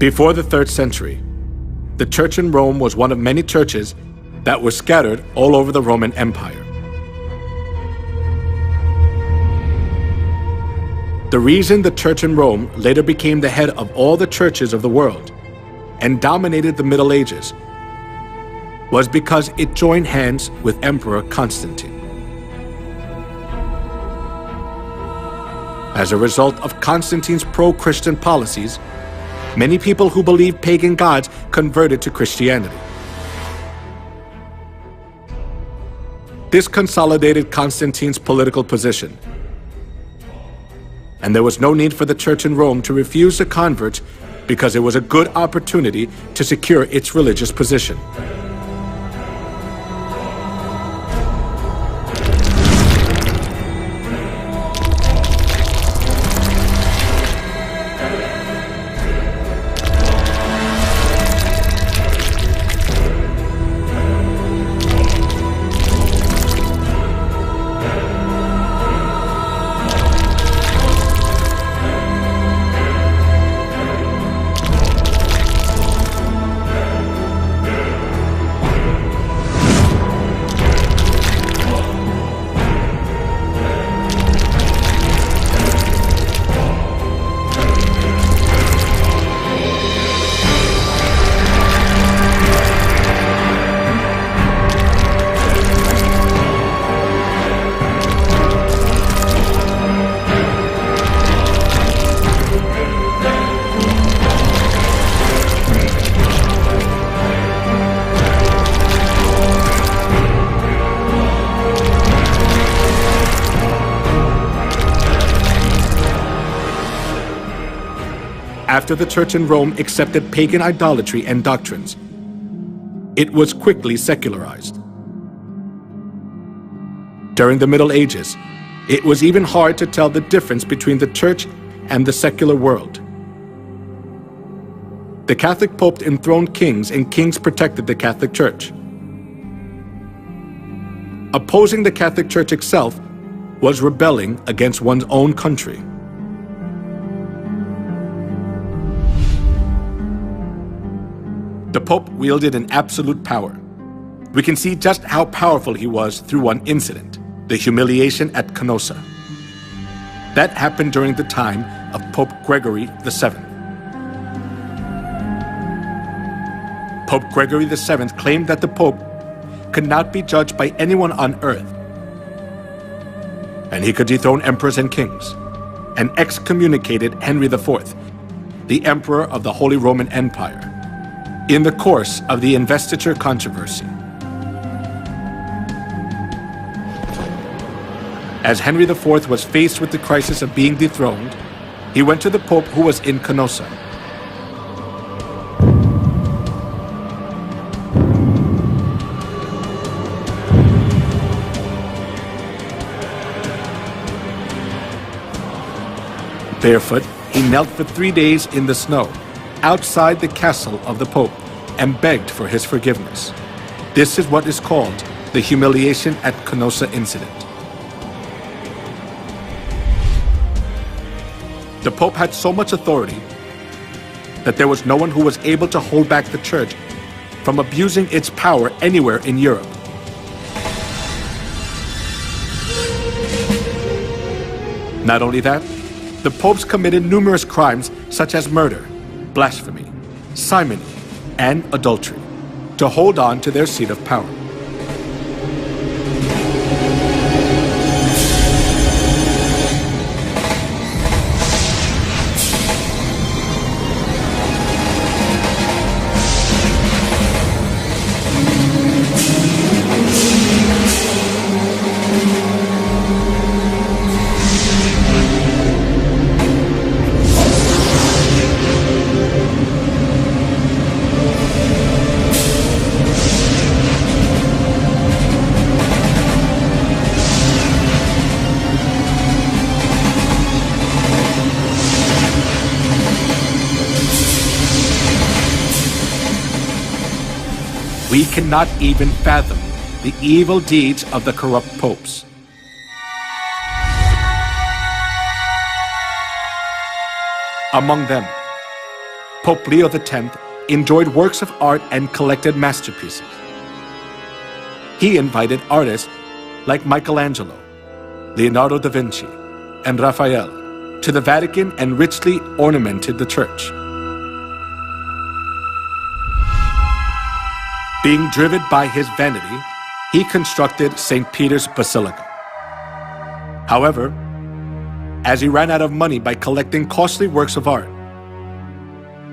Before the 3rd century, the church in Rome was one of many churches that were scattered all over the Roman Empire. The reason the church in Rome later became the head of all the churches of the world and dominated the Middle Ages was because it joined hands with Emperor Constantine. As a result of Constantine's pro-Christian policies, many people who believed pagan gods converted to Christianity. This consolidated Constantine's political position, and there was no need for the church in Rome to refuse the converts because it was a good opportunity to secure its religious position. After the church in Rome accepted pagan idolatry and doctrines, it was quickly secularized. During the Middle Ages, it was even hard to tell the difference between the church and the secular world. The Catholic Pope enthroned kings, and kings protected the Catholic Church. Opposing the Catholic Church itself was rebelling against one's own country. The Pope wielded an absolute power. We can see just how powerful he was through one incident, the humiliation at Canossa. That happened during the time of Pope Gregory VII. Pope Gregory VII claimed that the Pope could not be judged by anyone on earth, and he could dethrone emperors and kings, and excommunicated Henry IV, the Emperor of the Holy Roman Empire, in the course of the investiture controversy. As Henry IV was faced with the crisis of being dethroned, he went to the Pope who was in Canossa. Barefoot, he knelt for 3 days in the snow, outside the castle of the Pope, and begged for his forgiveness. This is what is called the humiliation at Canossa incident. The Pope had so much authority that there was no one who was able to hold back the Church from abusing its power anywhere in Europe. Not only that, the popes committed numerous crimes such as murder, blasphemy, simony, and adultery to hold on to their seat of power. We cannot even fathom the evil deeds of the corrupt popes. Among them, Pope Leo X enjoyed works of art and collected masterpieces. He invited artists like Michelangelo, Leonardo da Vinci, and Raphael to the Vatican and richly ornamented the church. Being driven by his vanity, he constructed St. Peter's Basilica. However, as he ran out of money by collecting costly works of art,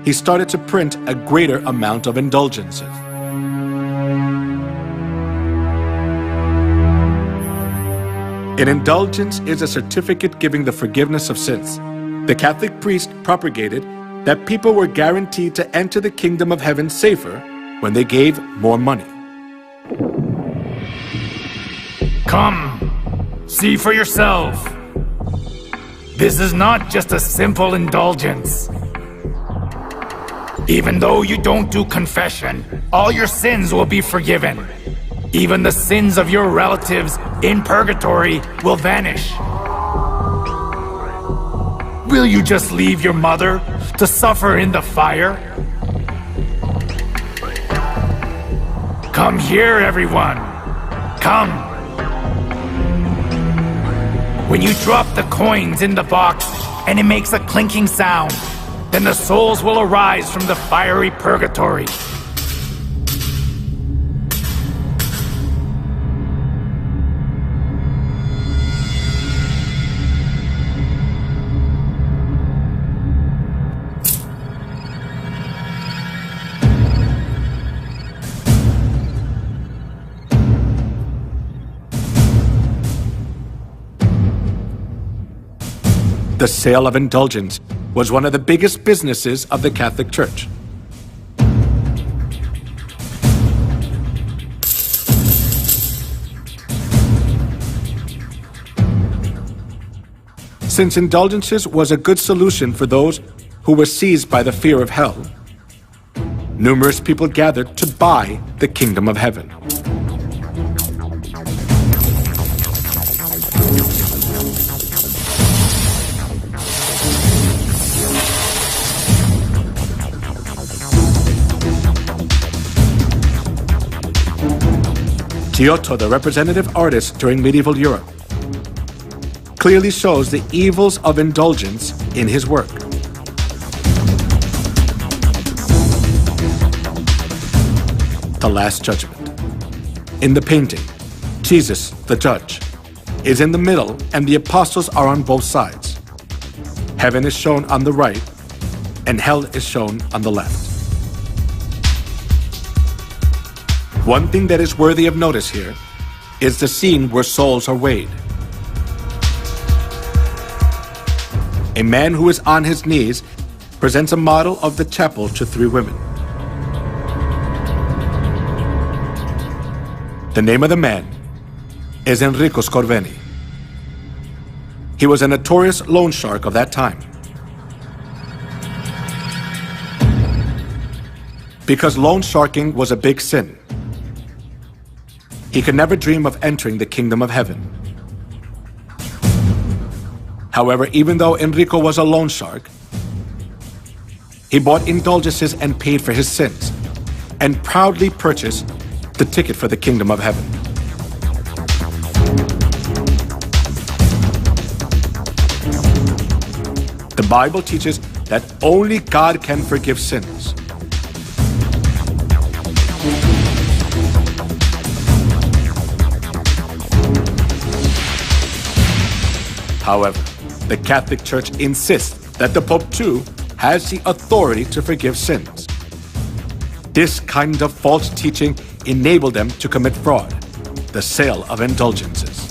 he started to print a greater amount of indulgences. An indulgence is a certificate giving the forgiveness of sins. The Catholic priest propagated that people were guaranteed to enter the kingdom of heaven safer when they gave more money. Come, see for yourself. This is not just a simple indulgence. Even though you don't do confession, all your sins will be forgiven. Even the sins of your relatives in purgatory will vanish. Will you just leave your mother to suffer in the fire? Come here, everyone. Come. When you drop the coins in the box and it makes a clinking sound, then the souls will arise from the fiery purgatory. The sale of indulgence was one of the biggest businesses of the Catholic Church. Since indulgences was a good solution for those who were seized by the fear of hell, numerous people gathered to buy the kingdom of heaven. Giotto, the representative artist during medieval Europe, clearly shows the evils of indulgence in his work. The Last Judgment. In the painting, Jesus, the judge, is in the middle and the apostles are on both sides. Heaven is shown on the right and hell is shown on the left. One thing that is worthy of notice here is the scene where souls are weighed. A man who is on his knees presents a model of the chapel to three women. The name of the man is Enrico Scorveni. He was a notorious loan shark of that time. Because loan sharking was a big sin, he could never dream of entering the kingdom of heaven. However, even though Enrico was a loan shark, he bought indulgences and paid for his sins, and proudly purchased the ticket for the kingdom of heaven. The Bible teaches that only God can forgive sins. However, the Catholic Church insists that the Pope too has the authority to forgive sins. This kind of false teaching enabled them to commit fraud, the sale of indulgences.